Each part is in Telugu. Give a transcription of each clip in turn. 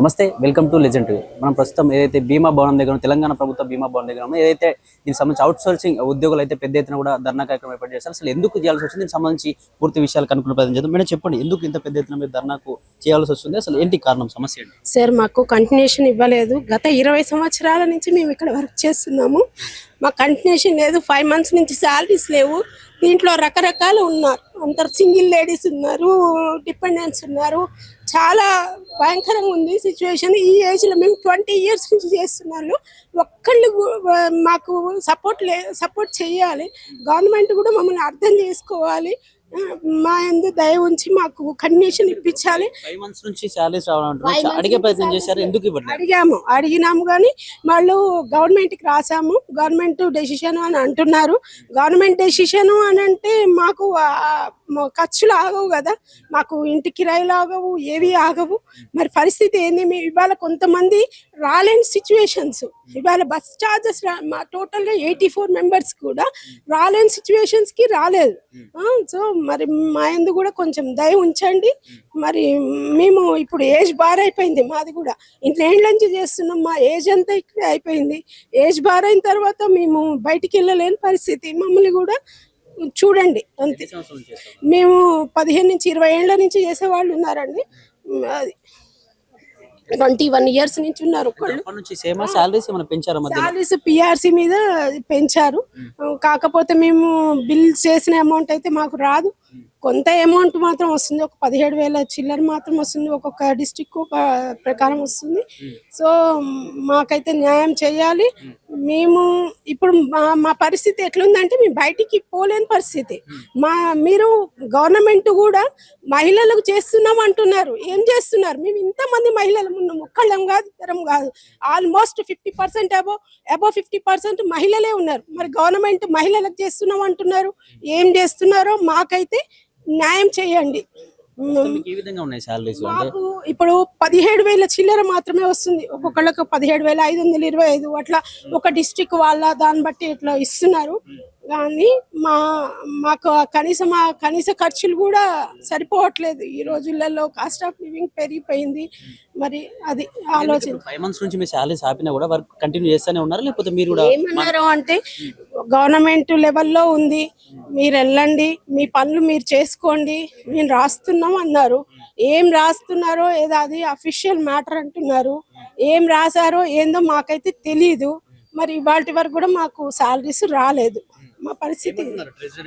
నమస్తే, వెల్కమ్ టు లెజెండ్. మనం ప్రస్తుతం ఏదైతే బీమా భవనం దగ్గర తెలంగాణ ప్రభుత్వ బీమా భవనం దగ్గర ఏదైతే దీనికి సంబంధించి అవుట్ సోర్సింగ్ ఉద్యోగులు అయితే పెద్ద ఎత్తున కూడా ధర్నా కార్యక్రమం ఏర్పాటు చేస్తారు. అసలు ఎందుకు చేయాల్సి వస్తుంది, దీనికి సంబంధించి పూర్తి విషయాలు కనుక్కునే ప్రయత్నం చేద్దాం. మేడం చెప్పండి, ఎందుకు ఇంత పెద్ద ఎత్తున మీరు ధర్నాకు చేయాల్సి వస్తుంది, అసలు ఏంటి కారణం, సమస్య ఏంటి? సార్, మాకు కంటిన్యూషన్ ఇవ్వలేదు. గత 20 సంవత్సరాల నుంచి మేము ఇక్కడ వర్క్ చేస్తున్నాము. మాకు కంటిన్యూషన్ లేదు. 5 మంత్స్ నుంచి శాలరీస్ లేవు. దీంట్లో రకరకాలు ఉన్నారు. అందరు సింగిల్ లేడీస్ ఉన్నారు, డిపెండెంట్స్ ఉన్నారు. చాలా భయంకరంగా ఉంది సిచ్యువేషన్. ఈ ఏజ్లో మేము 20 years నుంచి చేస్తున్నాము. ఒక్కళ్ళు మాకు సపోర్ట్ చేయాలి. గవర్నమెంట్ కూడా మమ్మల్ని అర్థం చేసుకోవాలి. మా యందు దయ ఉంచి మాకు కండిషన్ ఇప్పించాలి. 5 months నుంచి శాలరీస్ రావాలంటున్నారు. అడిగే ప్రయత్నం చేశారు, ఎందుకు ఇవ్వట్లేదు? అడిగినాము కానీ వాళ్ళు గవర్నమెంట్కి రాసాము, గవర్నమెంట్ డెసిషన్ అని అంటున్నారు. గవర్నమెంట్ డెసిషన్ అని అంటే మాకు ఖర్చులు ఆగవు కదా, మాకు ఇంటి కిరాయిలు ఆగవు, ఏవి ఆగవు. మరి పరిస్థితి ఏంది? మేము ఇవాళ కొంతమంది రాలేని సిచ్యువేషన్స్, ఇవాళ బస్ ఛార్జెస్ మా టోటల్గా 84 members కూడా రాలేని సిచ్యువేషన్స్కి రాలేదు. సో మరి మా యందు కూడా కొంచెం దయ ఉంచండి. మరి మేము ఇప్పుడు ఏజ్ బార్ అయిపోయింది, మాది కూడా ఇంట్లో ఏళ్ళ నుంచి చేస్తున్నాం. మా ఏజ్ అంతా ఇక్కడే అయిపోయింది. ఏజ్ బార్ అయిన తర్వాత మేము బయటికి వెళ్ళలేని పరిస్థితి. మమ్మల్ని కూడా చూడండి అంతే. మేము 15 నుంచి 20 ఏళ్ల నుంచి చేసేవాళ్ళు ఉన్నారండి. అది 21 years నుంచి ఉన్నారు. శాలరీస్ పిఆర్సీ మీద పెంచారు. కాకపోతే మేము బిల్ చేసిన అమౌంట్ అయితే మాకు రాదు. కొంత అమౌంట్ మాత్రం వస్తుంది, ఒక 17,000 చిల్లర మాత్రం వస్తుంది. ఒక్కొక్క డిస్ట్రిక్ట్ ఒక ప్రకారం వస్తుంది. సో మాకైతే న్యాయం చేయాలి. మేము ఇప్పుడు మా పరిస్థితి ఎట్లుందంటే మేము బయటికి పోలేని పరిస్థితి. మీరు గవర్నమెంట్ కూడా మహిళలకు చేస్తున్నాం అంటున్నారు. ఏం చేస్తున్నారు? మేము ఇంతమంది మహిళలు ఉన్నాం, ఒక్కళ్ళం కాదు, ఇద్దరం కాదు. ఆల్మోస్ట్ 50% అబౌవ్ 50% మహిళలే ఉన్నారు. మరి గవర్నమెంట్ మహిళలకు చేస్తున్నాం అంటున్నారు. ఏం చేస్తున్నారో మాకైతే న్యాయం చేయండి. ఇప్పుడు 17,000 చిల్లర మాత్రమే వస్తుంది. ఒక్కొక్కళ్ళకి 17,525 అట్లా ఒక డిస్ట్రిక్ట్ వాళ్ళ దాన్ని బట్టి ఇట్లా ఇస్తున్నారు. కానీ మాకు కనీస ఖర్చులు కూడా సరిపోవట్లేదు. ఈ రోజులలో కాస్ట్ ఆఫ్ లివింగ్ పెరిగిపోయింది. మరి అది ఆలోచన. 5 months నుంచి మీ శాలరీస్ ఆపినా కూడా వర్క్ కంటిన్యూ చేస్తూనే ఉన్నారు, లేకపోతే మీరు కూడా ఏమన్నారు అంటే గవర్నమెంట్ లెవెల్లో ఉంది, మీరు వెళ్ళండి, మీ పనులు మీరు చేసుకోండి, మేము రాస్తున్నాం అన్నారు. ఏం రాస్తున్నారో ఏదో అది అఫీషియల్ మ్యాటర్ అంటున్నారు. ఏం రాశారో ఏందో మాకైతే తెలీదు. మరి వాటి వరకు కూడా మాకు శాలరీస్ రాలేదు. మా పరిస్థితి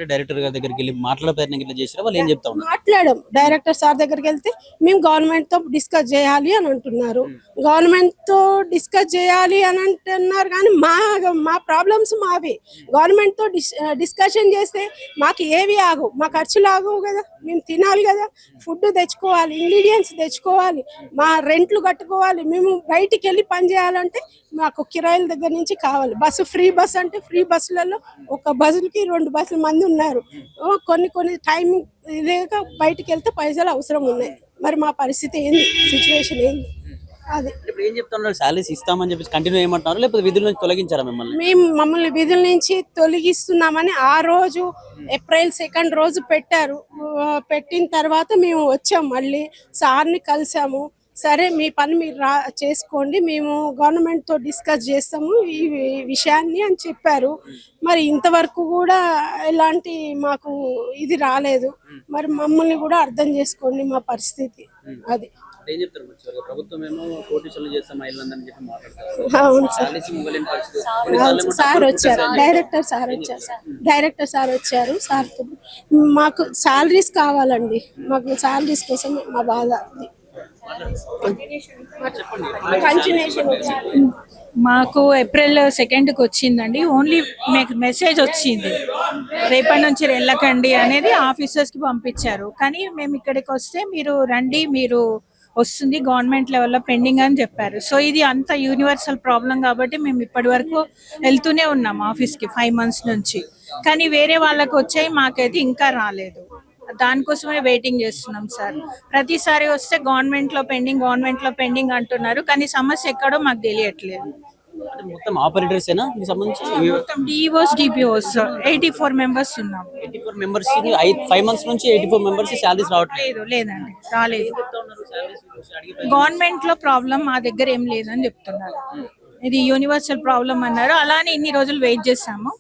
డైరెక్టర్ గారి దగ్గరికి వెళ్ళి మాట్లాడే ప్రయత్నం చేశారు. వాళ్ళు ఏం చెప్తా ఉన్నారు? మాట్లాడాం. డైరెక్టర్ సార్ దగ్గరికి వెళ్తే మేము గవర్నమెంట్ తో డిస్కస్ చేయాలి అని అంటున్నారు. గవర్నమెంట్ తో డిస్కస్ చేయాలి అని అంటున్నారు కానీ మా ప్రాబ్లమ్స్ మావి. గవర్నమెంట్ తో డిస్కషన్ చేస్తే మాకు ఏవి ఆగవు, మా ఖర్చులు ఆగవు కదా. మేము తినాలి కదా, ఫుడ్ తెచ్చుకోవాలి, ఇంగ్రీడియంట్స్ తెచ్చుకోవాలి, మా రెంట్లు కట్టుకోవాలి. మేము బయటికి వెళ్ళి పని చేయాలంటే మాకు కిరాయిల దగ్గర నుంచి కావాలి. ఫ్రీ బస్ అంటే ఫ్రీ బస్సులలో ఒక బస్సులకి 2 బస్సుల మంది ఉన్నారు. కొన్ని టైమింగ్ ఇదేక బయటికి వెళ్తే పైసలు అవసరం ఉన్నాయి. మరి మా పరిస్థితి ఏంది, సిచ్యువేషన్ ఏంది? అది ఇప్పుడు ఏం చెప్తున్నారు? శాలరీస్ ఇస్తామని చెప్పి కంటిన్యూ చేయమంటున్నారు, లేకపోతే విధుల నుంచి తొలగించారా మిమ్మల్ని? మమ్మల్ని విధుల నుంచి తొలగిస్తున్నామని ఆ రోజు April 2nd రోజు పెట్టారు. పెట్టిన తర్వాత మేము వచ్చాము, మళ్ళీ సార్ని కలిసాము. సరే, మీ పని మీరు చేసుకోండి, మేము గవర్నమెంట్తో డిస్కస్ చేస్తాము ఈ విషయాన్ని అని చెప్పారు. మరి ఇంతవరకు కూడా ఎలాంటి మాకు ఇది రాలేదు. మరి మమ్మల్ని కూడా అర్థం చేసుకోండి మా పరిస్థితి. అది అవును సార్ వచ్చారు, డైరెక్టర్ సార్ వచ్చారు. సార్ మాకు శాలరీస్ కావాలండి, మాకు శాలరీస్ కోసం మా బాధ. మాకు April 2nd వచ్చిందండి. ఓన్లీ మెసేజ్ వచ్చింది, రేపటి నుంచి వెళ్ళకండి అనేది ఆఫీసర్స్కి పంపించారు. కానీ మేము ఇక్కడికి వస్తే మీరు రండి, మీరు వస్తుంది గవర్నమెంట్ లెవెల్లో పెండింగ్ అని చెప్పారు. సో ఇది అంత యూనివర్సల్ ప్రాబ్లం కాబట్టి మేము ఇప్పటి వరకు వెళ్తూనే ఉన్నాం ఆఫీస్కి 5 months నుంచి. కానీ వేరే వాళ్ళకి వచ్చాయి, మాకైతే ఇంకా రాలేదు. దానికోసమే వెయిటింగ్ చేస్తున్నాం సార్. ప్రతిసారి వస్తే గవర్నమెంట్ లో పెండింగ్ అంటున్నారు, కానీ సమస్య ఎక్కడో మాకు తెలియట్లేదు. మొత్తం ఆపరేటర్స్ ఏనా మీకు సంబంధించి? మొత్తం డిఓస్ డిపిఓస్ 84 members ఉన్నాం. 84 members 5 months నుంచి 84 members శాలరీస్ రావట్లేదు? లేదండి, రాలేదు. గవర్నమెంట్ లో ప్రాబ్లం మా దగ్గర ఏం లేదని చెప్తున్నారు. ఇది యూనివర్సల్ ప్రాబ్లం అన్నారు. అలానే ఇన్ని రోజులు వెయిట్ చేసాము,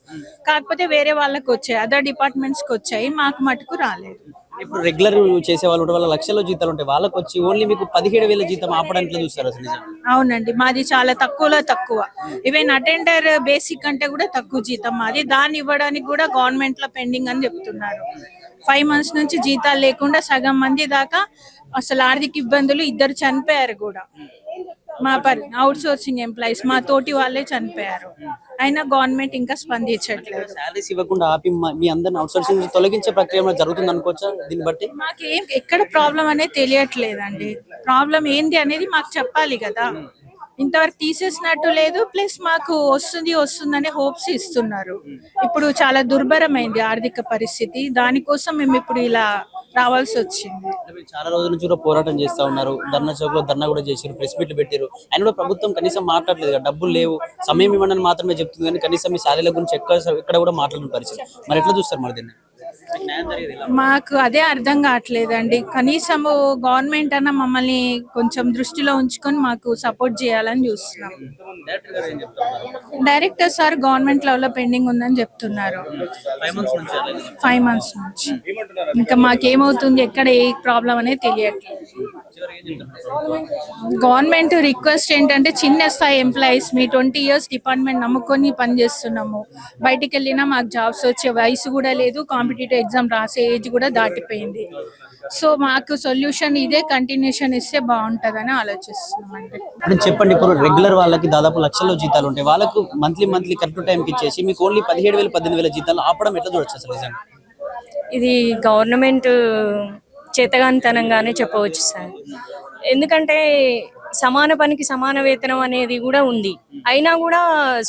కాకపోతే వేరే వాళ్ళకి వచ్చాయి, అదర్ డిపార్ట్మెంట్స్ కి వచ్చాయి, మాకు మటుకు రాలేదు. ఇప్పుడు రెగ్యులర్ చేసే వాళ్ళు వాళ్ళ లక్షల్లో జీతాలు ఉంటాయి, వాళ్ళకి వచ్చి ఓన్లీ మీకు 17,000 జీతం ఆపడానికి చూస్తారు అసలు నిజం? అవునండి, మాది చాలా తక్కువలో తక్కువ. ఈవెన్ అటెండర్ బేసిక్ అంటే కూడా తక్కువ జీతం మాది. దాన్ని ఇవ్వడానికి కూడా గవర్నమెంట్ లో పెండింగ్ అని చెప్తున్నారు. 5 months నుంచి జీతాలు లేకుండా సగం మంది దాకా అసలు ఆర్థిక ఇబ్బందులు, 2 చనిపోయారు కూడా. మా అవుట్ సోర్సింగ్ ఎంప్లాయీస్, మా తోటి వాళ్ళే చనిపోయారు. అయినా గవర్నమెంట్ ఇంకా స్పందించట్లేదు. శాలరీస్ ఇవ్వకుండా ఆపి మీ అందరిని అవుట్ సోర్సింగ్ నుంచి తొలగించే ప్రక్రియ ఏమైనా జరుగుతుంది అనుకోవచ్చా దీన్ని బట్టి? మాకేం ఎక్కడ ప్రాబ్లం అనేది తెలియట్లేదండి. ప్రాబ్లం ఏంది అనేది మాకు చెప్పాలి కదా. ఇంతవరకు తీసేసినట్టు లేదు, ప్లస్ మాకు వస్తుందనే హోప్స్ ఇస్తున్నారు. ఇప్పుడు చాలా దుర్భరమైంది ఆర్థిక పరిస్థితి, దానికోసం మేము ఇప్పుడు ఇలా రావాల్సి వచ్చింది. చాలా రోజుల నుంచి కూడా పోరాటం చేస్తా ఉన్నారు, ధర్నా చౌక్ లో ధర్నా కూడా చేశారు, ప్రెస్ మీట్లు పెట్టారు. ఆయన కూడా ప్రభుత్వం కనీసం మాట్లాడలేదు కదా, డబ్బులు లేవు, సమయం ఇవ్వండి మాత్రమే చెప్తుంది, కానీ కనీసం మీ శాలరీల గురించి ఎక్కడ కూడా మాట్లాడిన పరిస్థితి. మరి ఎట్లా చూస్తారు మరి దీన్ని? మాకు అదే అర్థం కావట్లేదండి. కనీసము గవర్నమెంట్ అన్న మమ్మల్ని కొంచెం దృష్టిలో ఉంచుకొని మాకు సపోర్ట్ చేయాలని చూస్తున్నాం. డైరెక్టర్ సార్ గవర్నమెంట్ లెవెల్లో పెండింగ్ ఉందని చెప్తున్నారు 5 months నుంచి. ఇంకా మాకేమవుతుంది, ఎక్కడ ఏ ప్రాబ్లం అనేది తెలియట్లేదు. గవర్నమెంట్ రిక్వెస్ట్ ఏంటంటే, చిన్న స్థాయి ఎంప్లాయీస్, మీ 20 years డిపార్ట్మెంట్ నమ్ముకొని పనిచేస్తున్నాము, బయటికి వెళ్ళినా మాకు జాబ్స్ వచ్చే వయసు కూడా లేదు, కాంపిటేటివ్ ఎగ్జామ్ రాసే ఏజ్ కూడా దాటిపోయింది. సో మాకు సొల్యూషన్ ఇదే, కంటిన్యూషన్ ఇస్తే బాగుంటుందని ఆలోచిస్తున్నామండి. ఇప్పుడు చెప్పండి, ఇప్పుడు రెగ్యులర్ వాళ్ళకి దాదాపు లక్షల్లో జీతాలు ఉంటాయి, వాళ్ళకు మంత్లీ కరెక్ట్ టైంకి ఇచ్చేసి మీకు ఓన్లీ 17,000 18,000 జీతాలు ఆపడం ఎట్లా చూడొచ్చు అసలు నిజంగా? ఇది గవర్నమెంట్ చేతగానితనంగానే చెప్పవచ్చు సార్. ఎందుకంటే సమాన పనికి సమాన వేతనం అనేది కూడా ఉంది, అయినా కూడా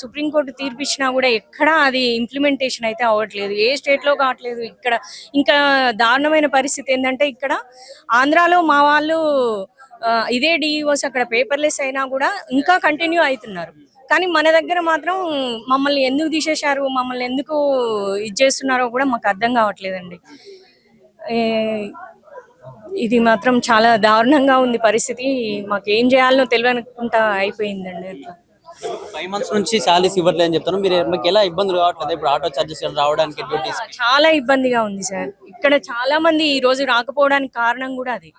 సుప్రీంకోర్టు తీర్పిచ్చినా కూడా ఎక్కడా అది ఇంప్లిమెంటేషన్ అయితే అవ్వట్లేదు, ఏ స్టేట్లో కావట్లేదు. ఇక్కడ ఇంకా దారుణమైన పరిస్థితి ఏంటంటే, ఇక్కడ ఆంధ్రాలో మా వాళ్ళు ఇదే డిఈఓస్ అక్కడ పేపర్లెస్ అయినా కూడా ఇంకా కంటిన్యూ అవుతున్నారు. కానీ మన దగ్గర మాత్రం మమ్మల్ని ఎందుకు తీసేశారు, మమ్మల్ని ఎందుకు ఇది చేస్తున్నారో కూడా మాకు అర్థం కావట్లేదండి. ఇది మాత్రం చాలా దారుణంగా ఉంది పరిస్థితి. మాకు ఏం చేయాలనో తెలియనుకుంటా అయిపోయిందండి. అట్లా 5 months నుంచి శాలరీస్ ఇవ్వట్లేదు అని చెప్తాను, మీరు మీకు ఎలా ఇబ్బందులు కావట్లేదు? ఇప్పుడు ఆటో చార్జెస్ రావడానికి, డ్యూటీస్ చాలా ఇబ్బందిగా ఉంది సార్. ఇక్కడ చాలా మంది ఈ రోజు రాకపోవడానికి కారణం కూడా అది.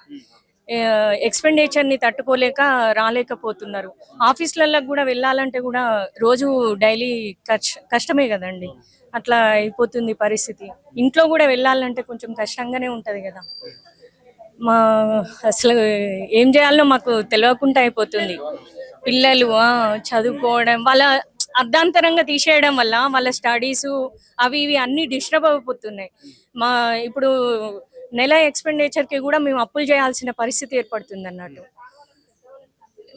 ఎక్స్పెండిచర్ ని తట్టుకోలేక రాలేకపోతున్నారు. ఆఫీసులలో కూడా వెళ్ళాలంటే కూడా రోజు డైలీ కష్టమే కదండి. అట్లా అయిపోతుంది పరిస్థితి. ఇంట్లో కూడా వెళ్ళాలంటే కొంచెం కష్టంగానే ఉంటది కదా. అసలు ఏం చేయాలో మాకు తెలియకుండా అయిపోతుంది. పిల్లలు చదువుకోవడం, వాళ్ళ అర్ధాంతరంగా తీసేయడం వల్ల వాళ్ళ స్టడీస్ అవి ఇవి అన్ని డిస్టర్బ్ అయిపోతున్నాయి. ఇప్పుడు నెల ఎక్స్పెండిచర్ కి కూడా మేము అప్పులు చేయాల్సిన పరిస్థితి ఏర్పడుతుంది అన్నట్టు.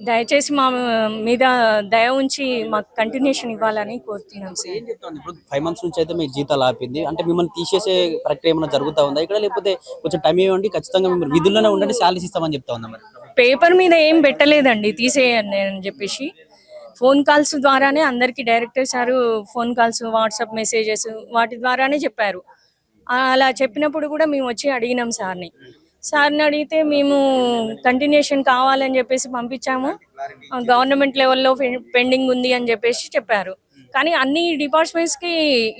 దయచేసి మా మీద దయ ఉంచి మాకు కంటిన్యూషన్ ఇవ్వాలని కోరుతున్నాం సార్. ఇప్పుడు 5 months నుంచి అయితే మీ జీతాలు ఆపింది అంటే, మిమ్మల్ని తీసేసే ప్రక్రియ ఏమైనా జరుగుతా ఉందా ఇక్కడ? లేకపోతే కొంచెం టైం ఇవ్వండి, ఖచ్చితంగా మీరు విధుల్లోనే ఉండండి, శాలరీస్ ఇస్తామని చెప్తా ఉందా? మరి పేపర్ మీద ఏం పెట్టలేదండి తీసేయండి అని చెప్పేసి. ఫోన్ కాల్స్ ద్వారానే అందరికి director sir phone calls, WhatsApp messages వాటి ద్వారానే చెప్పారు. అలా చెప్పినప్పుడు కూడా మేము వచ్చి అడిగినాం సార్ని అడిగితే మేము కంటిన్యూషన్ కావాలని చెప్పేసి పంపించాము, గవర్నమెంట్ లెవెల్లో పెండింగ్ ఉంది అని చెప్పేసి చెప్పారు. కానీ అన్ని డిపార్ట్మెంట్స్ కి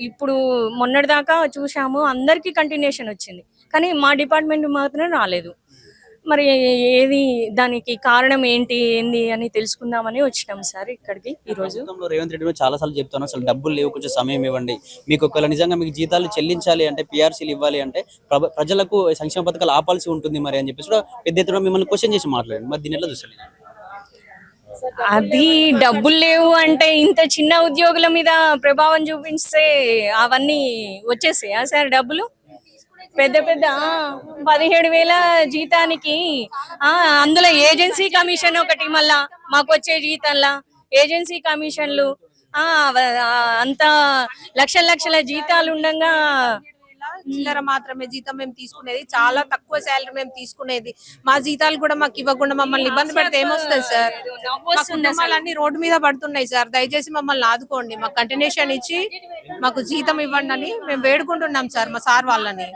ఇప్పుడు మొన్నటిదాకా చూసాము, అందరికీ కంటిన్యూషన్ వచ్చింది, కానీ మా డిపార్ట్మెంట్ మాత్రం రాలేదు. మరి ఏది దానికి కారణం ఏంటి అని తెలుసుకుందామని వచ్చినాం సార్ ఇక్కడికి ఈ రోజు. రేవంత్ రెడ్డి చాలా సార్లు చెప్తాను, అసలు డబ్బులు లేవు, కొంచెం సమయం ఇవ్వండి, మీకు ఒకవేళ నిజంగా మీకు జీతాలు చెల్లించాలి అంటే, పిఆర్సీలు ఇవ్వాలి అంటే ప్రజలకు సంక్షేమ పథకాలు ఆపాల్సి ఉంటుంది మరి అని చెప్పేసి కూడా పెద్ద ఎత్తున మిమ్మల్ని క్వశ్చన్ చేసి మాట్లాడండి. మరి దీని ఎట్లా చూస్తారు? అది డబ్బులు లేవు అంటే ఇంత చిన్న ఉద్యోగుల మీద ప్రభావం చూపిస్తే అవన్నీ వచ్చేసాయా సార్ డబ్బులు? పెద్ద 17,000 జీతానికి అందులో ఏజెన్సీ కమిషన్ ఒకటి, మళ్ళా మాకు వచ్చే జీతంలా ఏజెన్సీ కమిషన్లు, అంత లక్షల జీతాలు ఉండగా చిల్లర మాత్రమే జీతం మేము తీసుకునేది, చాలా తక్కువ శాలరీ మేము తీసుకునేది. మా జీతాలు కూడా మాకు ఇవ్వకుండా మమ్మల్ని ఇబ్బంది పెడితే ఏమొస్తుంది సార్? మా కుటుంబాలన్నీ రోడ్డు మీద పడుతున్నాయి సార్. దయచేసి మమ్మల్ని ఆదుకోండి, మాకు కంటిన్యూషన్ ఇచ్చి మాకు జీతం ఇవ్వండి అని మేము వేడుకుంటున్నాం సార్ మా సార్ వాళ్ళని.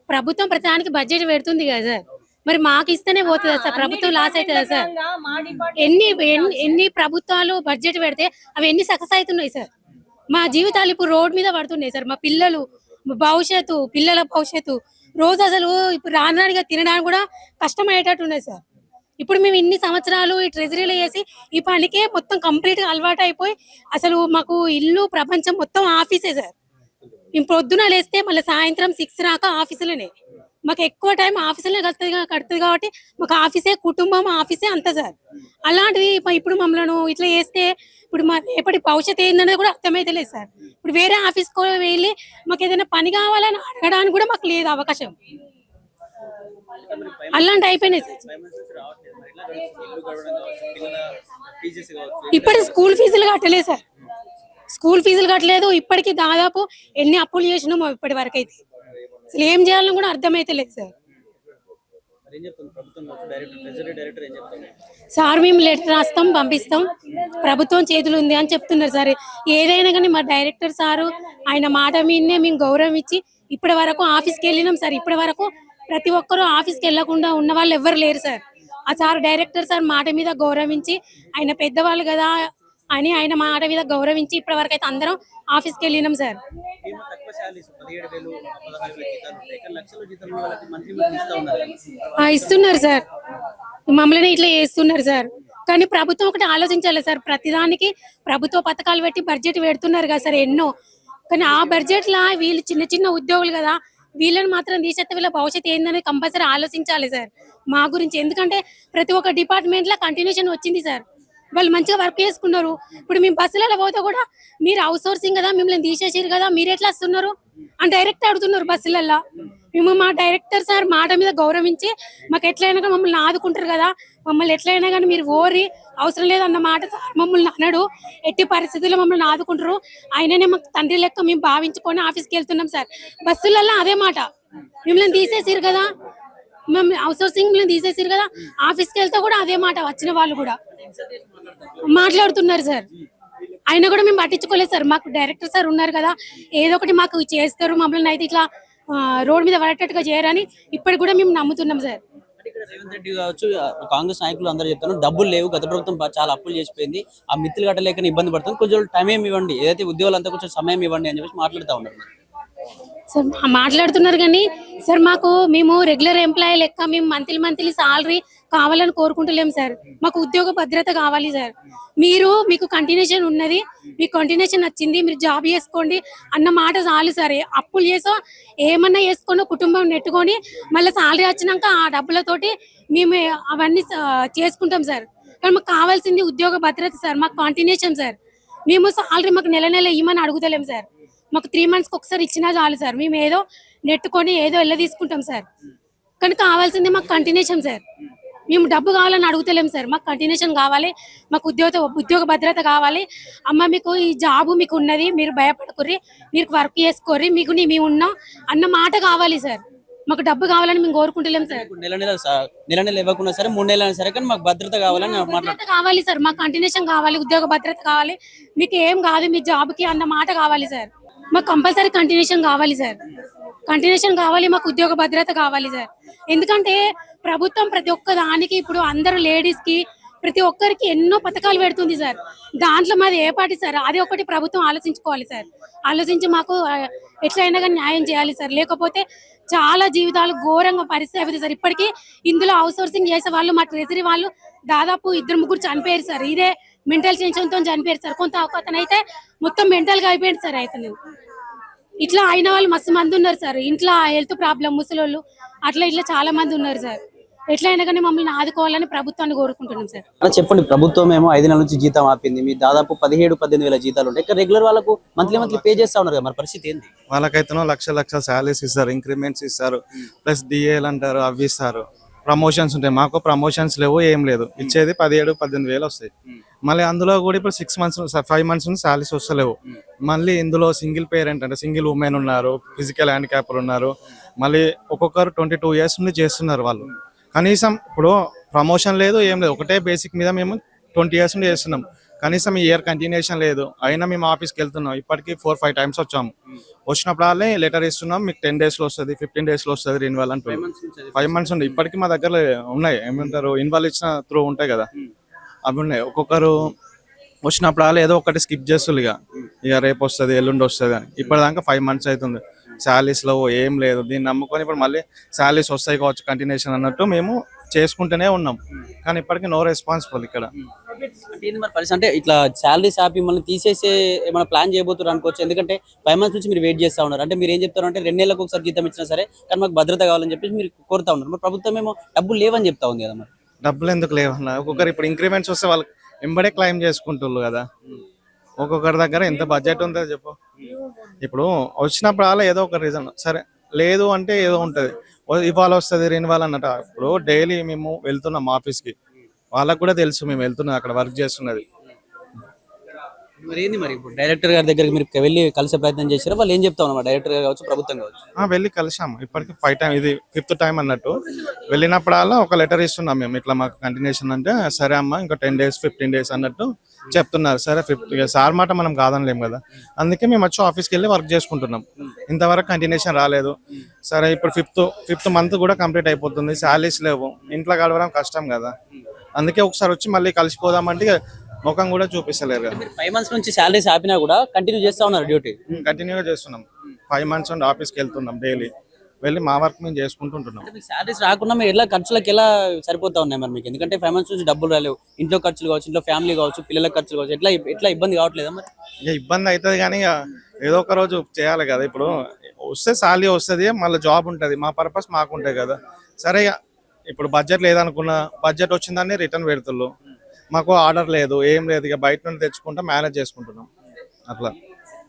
ప్రభుత్వం ప్రతిదానికి బడ్జెట్ పెడుతుంది కదా సార్, మరి మాకు ఇస్తేనే పోతుందా సార్? ప్రభుత్వం లాస్ అవుతుందా సార్? ఎన్ని ప్రభుత్వాలు బడ్జెట్ పెడితే అవి ఎన్ని సక్సెస్ అవుతున్నాయి సార్? మా జీవితాలు ఇప్పుడు రోడ్ మీద పడుతున్నాయి సార్. మా పిల్లలు భవిష్యత్తు, పిల్లల భవిష్యత్తు రోజు అసలు ఇప్పుడు రానుగా తినడానికి కూడా కష్టమయ్యేటట్టు ఉన్నాయి సార్. ఇప్పుడు మేము ఇన్ని సంవత్సరాలు ఈ ట్రెజరీలో చేసి ఈ పనికే మొత్తం కంప్లీట్ గా అలవాటు అయిపోయి అసలు మాకు ఇల్లు ప్రపంచం మొత్తం ఆఫీసే సార్. మేము పొద్దున లేస్తే మళ్ళీ సాయంత్రం 6 దాకా ఆఫీసులోనే. మాకు ఎక్కువ టైం ఆఫీసులో కడుతుంది కాబట్టి మాకు ఆఫీసే కుటుంబం, ఆఫీసే అంత సార్. అలాంటివి ఇప్పుడు మమ్మల్ని ఇట్లా చేస్తే ఇప్పుడు మా రేపటి భవిష్యత్తు ఏందనేది కూడా అర్థమైతే లేదు సార్. ఇప్పుడు వేరే ఆఫీస్కి వెళ్ళి మాకు ఏదైనా పని కావాలని అడగడానికి కూడా మాకు లేదు అవకాశం. అలాంటి అయిపోయినాయి సార్. ఇప్పటి స్కూల్ ఫీజులు కట్టలేదు సార్. స్కూల్ ఫీజులు కట్టలేదు. ఇప్పటికి దాదాపు ఎన్ని అప్పులు చేసినామో ఇప్పటి వరకు అయితే అసలు ఏం చేయాలని కూడా అర్థమైతే లేదు సార్. సార్ మేము లెటర్ రాస్తాం, పంపిస్తాం, ప్రభుత్వం చేతులు ఉంది అని చెప్తున్నారు సార్. ఏదైనా కానీ మా డైరెక్టర్ సారు ఆయన మాట మీదనే మేము గౌరవం ఇచ్చి ఇప్పటి వరకు ఆఫీస్కి వెళ్ళినాం సార్. ఇప్పటి వరకు ప్రతి ఒక్కరూ ఆఫీస్కి వెళ్లకుండా ఉన్న వాళ్ళు ఎవ్వరు లేరు సార్. ఆ సార్ డైరెక్టర్ సార్ మాట మీద గౌరవించి ఆయన పెద్దవాళ్ళు కదా అని ఆయన మాట మీద గౌరవించి ఇప్పటి వరకు అయితే అందరం ఆఫీస్కి వెళ్ళినాం సార్. ఇస్తున్నారు సార్, మమ్మల్ని ఇట్లా చేస్తున్నారు సార్. కానీ ప్రభుత్వం ఒకటి ఆలోచించాలి సార్. ప్రతిదానికి ప్రభుత్వ పథకాలు పెట్టి బడ్జెట్ పెడుతున్నారు కదా సార్ ఎన్నో. కానీ ఆ బడ్జెట్ లా వీళ్ళు చిన్న చిన్న ఉద్యోగులు కదా, వీళ్ళని మాత్రం తీసేస్తే వీళ్ళ భవిష్యత్తు ఏందనేది కంపల్సరీ ఆలోచించాలి సార్ మా గురించి. ఎందుకంటే ప్రతి ఒక్క డిపార్ట్మెంట్ లో కంటిన్యూషన్ వచ్చింది సార్. వాళ్ళు మంచిగా వర్క్ చేసుకున్నారు. ఇప్పుడు మేము బస్సులలో పోతే కూడా మీరు అవుట్ సోర్సింగ్ కదా, మిమ్మల్ని తీసేసారు కదా, మీరు ఎట్లా వస్తున్నారు అని డైరెక్ట్ అడుగుతున్నారు బస్సులలో. మేము మా డైరెక్టర్ సార్ మాట మీద గౌరవించి మాకు ఎట్లయినా కానీ మమ్మల్ని ఆదుకుంటారు కదా, మమ్మల్ని ఎట్లయినా కానీ మీరు ఓరి అవసరం లేదన్న మాట సార్ మమ్మల్ని అన్నాడు. ఎట్టి పరిస్థితుల్లో మమ్మల్ని ఆదుకుంటారు. ఆయననే మాకు తండ్రి లెక్క మేము భావించుకొని ఆఫీస్కి వెళ్తున్నాం సార్. బస్సులలో అదే మాట, మిమ్మల్ని తీసేసారు కదా, మేము అవుట్ సోర్సింగ్ మిమ్మల్ని తీసేసారు కదా, ఆఫీస్కి వెళ్తే కూడా అదే మాట వచ్చిన వాళ్ళు కూడా మాట్లాడుతున్నారు సార్. ఆయన కూడా మేము పట్టించుకోలేదు సార్. మాకు డైరెక్టర్ సార్ ఉన్నారు కదా, ఏదో ఒకటి మాకు చేస్తారు, మమ్మల్ని అయితే ఇట్లా రోడ్ మీద పడేటట్టుగా చేయరని ఇప్పటికి కూడా మేము నమ్ముతున్నాం సార్. రేవంత్ రెడ్డి కావచ్చు, కాంగ్రెస్ నాయకులు అందరూ చెప్తున్నారు డబ్బులు లేవు, గత ప్రభుత్వం చాలా అప్పులు చేసిపోయింది, ఆ మిత్తులు కట్టలేక ఇబ్బంది పడుతుంది, కొంచెం టైం ఇవ్వండి, ఏదైతే ఉద్యోగులంతా కొంచెం సమయం ఇవ్వండి అని చెప్పేసి మాట్లాడుతూ ఉన్నారు సార్. మాట్లాడుతున్నారు కానీ సార్ మాకు మేము రెగ్యులర్ ఎంప్లాయీ లెక్క మేము మంత్లీ సాలరీ కావాలని కోరుకుంటలేము సార్. మాకు ఉద్యోగ భద్రత కావాలి సార్. మీకు కంటిన్యూషన్ ఉన్నది, మీకు కంటిన్యూషన్ వచ్చింది, మీరు జాబ్ చేసుకోండి అన్న మాట చాలు సార్. అప్పులు చేసో ఏమన్నా చేసుకొని కుటుంబం నెట్టుకొని మళ్ళీ సాలరీ వచ్చినాక ఆ డబ్బులతోటి మేము అవన్నీ చేసుకుంటాం సార్. కానీ మాకు కావాల్సింది ఉద్యోగ భద్రత సార్, మాకు కంటిన్యూషన్ సార్. మేము సాలరీ మాకు నెల ఇవ్వమని అడుగుతలేము సార్. మాకు 3 months ఒకసారి ఇచ్చినా చాలు సార్. మేము ఏదో నెట్టుకొని ఏదో వెళ్ళ తీసుకుంటాం సార్. కానీ కావాల్సింది మాకు కంటిన్యూషన్ సార్. మేము డబ్బు కావాలని అడుగుతలేము సార్. మాకు కంటిన్యూషన్ కావాలి, మాకు ఉద్యోగ భద్రత కావాలి. అమ్మ మీకు ఈ జాబు మీకు ఉన్నది, మీరు భయపడకుర్రి, మీరు వర్క్ చేసుకోర్రి, మీకు మేము ఉన్నాం అన్న మాట కావాలి సార్. మాకు డబ్బు కావాలని మేము కోరుకుంటలేము సార్. నెల ఇవ్వకుండా సరే 3 నెలలు సరే కానీ మాకు భద్రత కావాలని భద్రత కావాలి సార్. మాకు కంటిన్యూషన్ కావాలి, ఉద్యోగ భద్రత కావాలి. మీకు ఏం కాదు మీ జాబ్కి అన్న మాట కావాలి సార్. మాకు కంపల్సరీ కంటిన్యూషన్ కావాలి సార్. కంటిన్యూషన్ కావాలి, మాకు ఉద్యోగ భద్రత కావాలి సార్. ఎందుకంటే ప్రభుత్వం ప్రతి ఒక్క దానికి ఇప్పుడు అందరూ లేడీస్ కి ప్రతి ఒక్కరికి ఎన్నో పథకాలు పెడుతుంది సార్. దాంట్లో మాది ఏ పార్టీ సార్, అది ఒకటి ప్రభుత్వం ఆలోచించుకోవాలి సార్. ఆలోచించి మాకు ఎట్లయినా కానీ న్యాయం చేయాలి సార్. లేకపోతే చాలా జీవితాలు ఘోరంగా పరిస్థితి అవుతుంది సార్. ఇప్పటికీ ఇందులో అవుట్ సోర్సింగ్ చేసే వాళ్ళు మా ట్రెజరీ వాళ్ళు దాదాపు 2-3 చనిపోయారు సార్. ఇదే మెంటల్ టెన్షన్ తో చనిపోయారు సార్. అతనైతే మొత్తం మెంటల్ గా అయిపోయాడు సార్. అయితే ఇట్లా అయిన వాళ్ళు మస్తు మంది ఉన్నారు సార్. ఇంట్లో హెల్త్ ప్రాబ్లం, ముసలోళ్ళు ఇట్లా చాలా మంది ఉన్నారు సార్. ఎట్లయినా కానీ మమ్మల్ని ఆదుకోవాలని ప్రభుత్వాన్ని కోరుకుంటున్నాం సార్. చెప్పండి, ప్రభుత్వం ఏమో 5 నెలల నుంచి జీతం ఆపింది, మీ దాదాపు 17-18 వేల జీతాలు ఉంటాయి. ఇక్కడ రెగ్యులర్ వాళ్ళకు మంత్లీ పే చేస్తా ఉన్నారు కదా, మరి పరిస్థితి ఏంది? వాళ్ళకైతే లక్ష శాలరీస్ ఇస్తారు, ఇంక్రిమెంట్స్ ఇస్తారు, ప్లస్ డిఏలు అంటారు, అవి ఇస్తారు, ప్రమోషన్స్ ఉంటాయి. మాకు ప్రమోషన్స్ లేవు, ఏం లేదు. ఇచ్చేది 17-18 వేలు వస్తాయి. మళ్ళీ అందులో కూడా ఇప్పుడు 6 months 5 months నుంచి శాలరీస్ వస్తలేవు. మళ్ళీ ఇందులో సింగిల్ పేరెంట్ అంటే సింగిల్ ఉమెన్ ఉన్నారు, ఫిజికల్ హ్యాండిక్యాప్లు ఉన్నారు, మళ్ళీ ఒక్కొక్కరు 22 years నుండి చేస్తున్నారు. వాళ్ళు కనీసం ఇప్పుడు ప్రమోషన్ లేదు, ఏం లేదు, ఒకటే బేసిక్ మీద మేము 20 years నుండి చేస్తున్నాం. కనీసం ఈ ఇయర్ కంటిన్యూషన్ లేదు, అయినా మేము ఆఫీస్కి వెళ్తున్నాం. ఇప్పటికీ 4-5 టైమ్స్ వచ్చాము. వచ్చినప్పుడే లెటర్ ఇస్తున్నాం, మీకు 10 daysలో వస్తుంది, 15 daysలో వస్తుంది రెన్యువల్ అంటూ. 5 months ఉంది. ఇప్పటికీ మా దగ్గర ఉన్నాయి, ఏమంటారు, ఇన్వాల్వ్ ఇచ్చిన త్రూ ఉంటాయి కదా, అవి ఉన్నాయి. ఒక్కొక్కరు వచ్చినప్పుడు ఏదో ఒకటి స్కిప్ చేస్తుంది, ఇక రేపు వస్తుంది, ఎల్లుండి వస్తుంది అని. ఇప్పటిదాకా 5 months అవుతుంది, శాలరీస్లో ఏం లేదు. దీన్ని నమ్ముకొని ఇప్పుడు మళ్ళీ శాలరీస్ వస్తాయి కావచ్చు కంటిన్యూషన్ అన్నట్టు మేము చేసుకుంటూనే ఉన్నాం, కానీ ఇప్పటికీ నో రెస్పాన్సిబుల్ ఇక్కడ. అంటే ఏంది మరి పరిస్థితి? అంటే ఇట్లా శాలరీస్ ఆపి మళ్ళీ తీసేసే ఏమైనా ప్లాన్ చేయబోతున్నారు అనుకోవచ్చు. ఎందుకంటే 5 months నుంచి మీరు వెయిట్ చేస్తా ఉన్నారు. అంటే మీరు ఏం చెప్తారు అంటే 2 నెలలకు ఒకసారి జీతం ఇచ్చినా సరే కానీ మాకు భద్రత కావాలని చెప్పేసి మీరు కోరుతా ఉన్నారు. మరి ప్రభుత్వం ఏమో డబ్బులు లేవని చెప్తా ఉంది కదా. మరి డబ్బులు ఎందుకు లేవన్నా, ఒక్కొక్కరు ఇప్పుడు ఇంక్రిమెంట్స్ వస్తే వాళ్ళు వెంబడే క్లైమ్ చేసుకుంటున్నారు కదా. ఒక్కొక్కరి దగ్గర ఎంత బడ్జెట్ ఉందో చెప్పు. ఇప్పుడు వచ్చినప్పుడు ఏదో ఒక రీజన్, సరే లేదు అంటే ఏదో ఉంటుంది, ఇవాళ వస్తుంది రెన్యువల్ అన్నట్టు. ఇప్పుడు డైలీ మేము వెళ్తున్నాం ఆఫీస్కి, వాళ్ళకు కూడా తెలుసు మేము వెళ్తున్నాం, అక్కడ వర్క్ చేస్తున్నది. మరి ఏంది మరి ఇప్పుడు డైరెక్టర్ గారి దగ్గరికి మీరు వెళ్ళి కలిసే ప్రయత్నం చేశారా? వాళ్ళు ఏం చెప్తా ఉన్నారు డైరెక్టర్ గారు కావచ్చు, ప్రభుత్వం కావచ్చు? వెళ్ళి కలిసాము, ఇప్పటికి 5 times, ఇది 5th time అన్నట్టు. వెళ్ళినప్పుడల్లా ఒక లెటర్ ఇస్తున్నాం మేము, ఇట్లా మాకు కంటిన్యూషన్ అంటే సరే అమ్మా ఇంకా 10 days 15 days అన్నట్టు చెప్తున్నారు. సరే 50 సార్ మాట మనం కాదనలేం కదా, అందుకే మేము వచ్చి ఆఫీస్కి వెళ్ళి వర్క్ చేసుకుంటున్నాం. ఇంతవరకు కంటిన్యూషన్ రాలేదు. సరే ఇప్పుడు ఫిఫ్త్ మంత్ కూడా కంప్లీట్ అయిపోతుంది, శాలరీస్ లేవు, ఇంట్లో గడవడం కష్టం కదా, అందుకే ఒకసారి వచ్చి మళ్ళీ కలిసిపోదామంటే ముఖం కూడా చూపిస్తలేరు కదా. 5 months నుంచి శాలరీస్ ఆపినా కూడా కంటిన్యూ చేస్తా ఉన్నారు డ్యూటీ? కంటిన్యూగా చేస్తున్నాం. 5 months నుండి ఆఫీస్కి వెళ్తున్నాం, డైలీ వెళ్ళి మా వర్క్ మేము చేసుకుంటుంటున్నాం. శాలరీస్ రాకుండా మీరు ఎలా ఖర్చులకు ఎలా సరిపోతా ఉన్నాయి మరి మీకు? ఎందుకంటే 5 months నుంచి డబ్బులు రాలేవు, ఇంట్లో ఖర్చులు కావచ్చు, ఇంట్లో ఫ్యామిలీ కావచ్చు, పిల్లల ఖర్చులు కావచ్చు, ఎట్లా ఇబ్బంది కావట్లేదా మరి? ఇక ఇబ్బంది అవుతుంది కానీ ఇక ఏదో ఒక రోజు చేయాలి కదా. ఇప్పుడు వస్తే శాలరీ వస్తుంది, మళ్ళీ జాబ్ ఉంటుంది, మా పర్పస్ మాకు ఉంటుంది కదా. సరే ఇప్పుడు బడ్జెట్ లేదనుకున్నా, బడ్జెట్ వచ్చిందని రిటర్న్ పెడుతుళ్ళు, మాకు ఆర్డర్ లేదు, ఏం లేదు, ఇక బయట నుండి తెచ్చుకుంటా మేనేజ్ చేసుకుంటున్నాం అట్లా.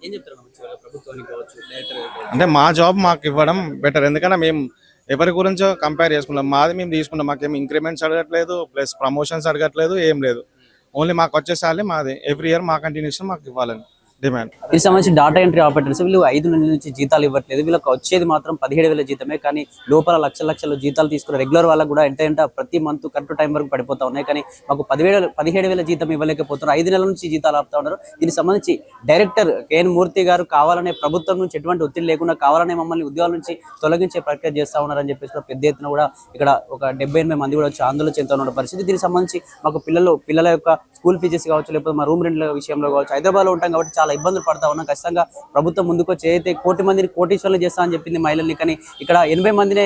ఏం చెప్తారు ప్రభుత్వానికి కావచ్చు, డైరెక్టర్ అంటే మా జాబ్ మాకు ఇవ్వడం బెటర్, ఎందుకంటే మేము ఎవరి గురించో కంపేర్ చేసుకుంటాం, మాది మేము తీసుకుంటాం. మాకేం ఇంక్రిమెంట్స్ అడగట్లేదు, ప్లస్ ప్రమోషన్స్ అడగట్లేదు, ఏం లేదు. ఓన్లీ మాకు వచ్చే శాలరీ మాది, ఎవ్రీ ఇయర్ మా కంటిన్యూషన్ మాకు ఇవ్వాలని డిమాండ్. దీనికి సంబంధించి డాటా ఎంట్రీ ఆపరేటర్స్ వీళ్ళు 5 నెలల నుంచి జీతాలు ఇవ్వట్లేదు. వీళ్ళకి వచ్చేది మాత్రం 17,000 జీతమే, కానీ లోపల లక్షల జీతాలు తీసుకున్న రెగ్యులర్ వాళ్ళకు కూడా ఎంత ప్రతి మంత్ కరెక్ట్ టైం వరకు పడిపోతా ఉన్నాయి. కానీ మాకు 17,000 జీతం ఇవ్వలేకపోతున్నారు. 5 నెలల నుంచి జీతాలు ఆపుతా ఉన్నారు. దీనికి సంబంధించి డైరెక్టర్ కేఎన్ మూర్తి గారు కావాలనే ప్రభుత్వం నుంచి ఎటువంటి ఒత్తిడి లేకుండా కావాలనే మమ్మల్ని ఉద్యోగాల నుంచి తొలగించే ప్రక్రియ చేస్తా ఉన్నారని చెప్పేసి కూడా పెద్ద ఎత్తున కూడా ఇక్కడ ఒక 78 మంది కూడా వచ్చి ఆందోళన చెందుతా ఉన్న పరిస్థితి. దీనికి సంబంధించి మాకు పిల్లల యొక్క స్కూల్ ఫీజెస్ కావచ్చు, లేకపోతే మా రూమ్ రెంట్ల విషయంలో కావచ్చు, హైదరాబాద్లో ఉంటాం కాబట్టి చాలా ఇబ్బందులు పడతా ఉన్నాం. ఖచ్చితంగా ప్రభుత్వం ముందుకు వచ్చి ఏదైతే 1 కోటి మందిని కోటీశ్వరులు చేస్తా అని చెప్పింది మహిళల్ని, కానీ ఇక్కడ 80 మందినే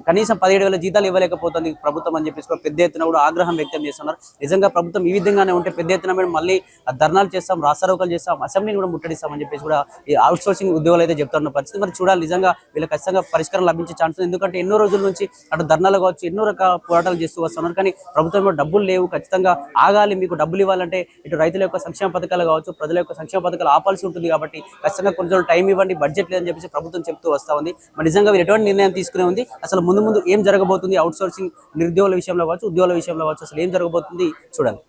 కనీసం 17,000 జీతాలు ఇవ్వలేకపోతుంది ప్రభుత్వం అని చెప్పేసి పెద్ద ఎత్తున కూడా ఆగ్రహం వ్యక్తం చేస్తున్నారు. నిజంగా ప్రభుత్వం ఈ విధంగానే ఉంటే పెద్ద ఎత్తున మేము మళ్ళీ ధర్నాలు చేస్తాం, రాస్తారోకలు చేస్తాం, అసెంబ్లీని కూడా ముట్టడిస్తామని చెప్పేసి కూడా ఈ అవుట్ సోర్సింగ్ ఉద్యోగాలు అయితే చెప్తున్న పరిస్థితి. మరి చూడాలి, నిజంగా వీళ్ళకి ఖచ్చితంగా పరిష్కారం లభించే ఛాన్స్ ఉంది. ఎందుకంటే ఎన్నో రోజుల నుంచి అటు ధర్నాలు కావచ్చు, ఎన్నో రకాల పోరాటాలు చేస్తూ వస్తున్నారు, కానీ ప్రభుత్వంలో డబ్బులు లేవు. ఖచ్చితంగా ఆగాలి, మీకు డబ్బులు ఇవ్వాలంటే ఇటు రైతుల యొక్క సంక్షేమ పథకాలు కావచ్చు, ప్రజల యొక్క సంక్షేమ పథకాలు ఆపాల్సి ఉంటుంది. కాబట్టి ఖచ్చితంగా కొంచెం టైం ఇవ్వండి, బడ్జెట్ లేదని చెప్పేసి ప్రభుత్వం చెప్తూ వస్తా ఉంది. మరి నిజంగా మీరు ఎటువంటి నిర్ణయం తీసుకునే ఉంది, అసలు ముందు ఏం జరగబోతుంది, అవుట్ సోర్సింగ్ నిరుద్యోగుల విషయంలో కావచ్చు, ఉద్యోగుల విషయంలో కావచ్చు, అసలు ఏం జరగబోతుంది చూడాలి.